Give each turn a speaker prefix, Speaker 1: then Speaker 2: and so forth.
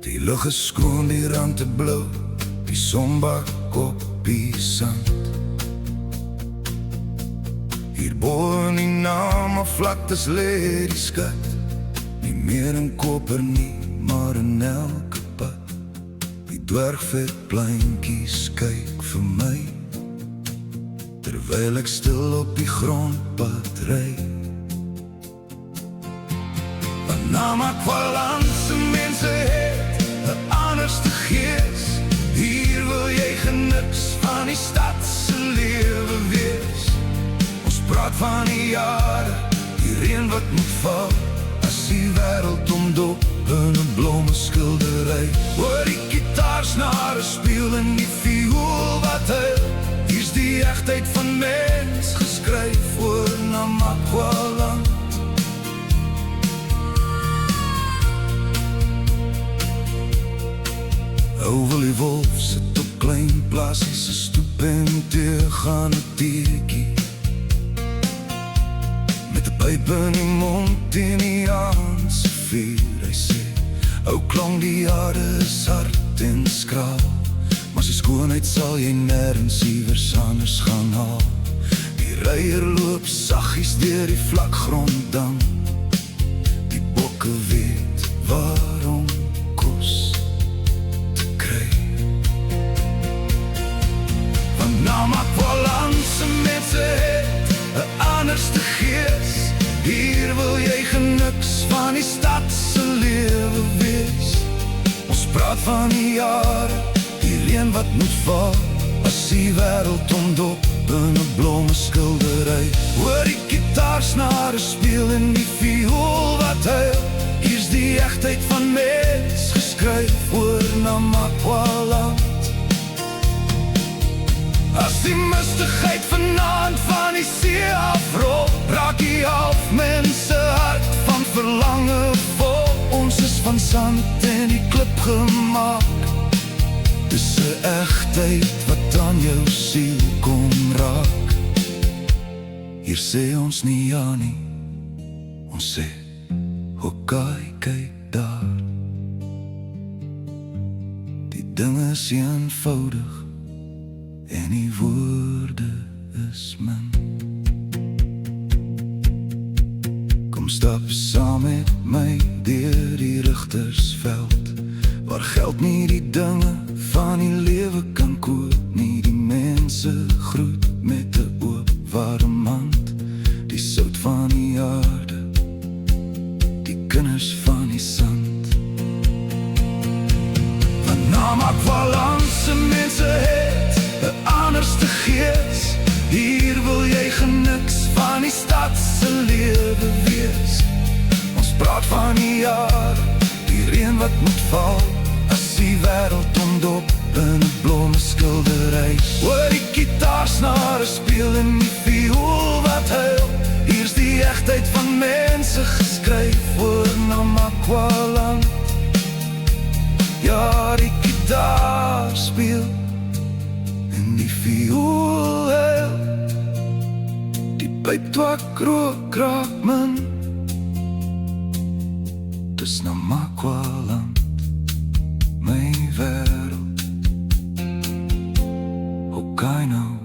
Speaker 1: Die lug is skoon, die rande blou, die sonbak op die sand. Hierbo in die name vlaktes lê die skat, nie meer in koper nie, maar in elke pad. Die dwergvet pleintjies kyk vir my, terwyl ek stil op die grondpad ry. Namakwalandse mense het 'n anderste gees. Hier wil jy geniks van die stadse lewe wees. Ons praat van die jare, die reën wat moet val, as die wêreld omdop in 'n blomme skildery. Hoor die gitaarsnare speel en die viool wat huil. Hier's die egtheid van mens geskryf oor Namakwaland. Ou Willie Wolf sit op klein plaasie se stoep en gaan 'n teekie, met 'n pyp in die mond en die aan se vuur. Hy sê, ou klonk die aarde is hard en skraal, maar sy skoonheid sal jy nêrens iewers anders gaan haal. Die reier loop saggies deur die vlak grond dan, die bokke weet waarom kos te kry. Want Namakwalandse mense het 'n anderste gees. Hier wil jy geniks van die stadse lewe wees. Ons praat van die jare, die reën wat moet val, as die wêreld omdop in 'n blomme skildery. Hoor die gitaarsnare speel en die viool wat huil. Hier's die egtheid van mens geskryf oor Namakwaland. As die mistigheid vanaand van die see afrol, raak die half mense hart van verlange vol. Ons is van sand en die klip gemaak. Dis 'n egtheid wat aan jou siel kom raak. Hier sê ons nie ja nie, ons sê hokai, kyk daar. Die dinge is eenvoudig en die woorde is min. Kom stap saam met my deur die Rigtersveld, waar geld nie die dinge van die lewe kan koop nie. Die mense groet met 'n oop warm hand, die sout van die aarde, die kinders van die sand. Want Namakwalandse mense het 'n anderste gees. Hier wil jy geniks van die stadse lewe wees. Ons praat van die jare, die reën wat moet val, as die wêreld omdop in 'n blomme skildery. Hoor die gitaarsnare speel en die viool wat huil. Hier's die egtheid van mense geskryf oor Namakwaland. Ja, die gitaar speel en die viool huil. Die pyp twak rook raak min. Dis Namakwaland, my wêreld. Hokai nou.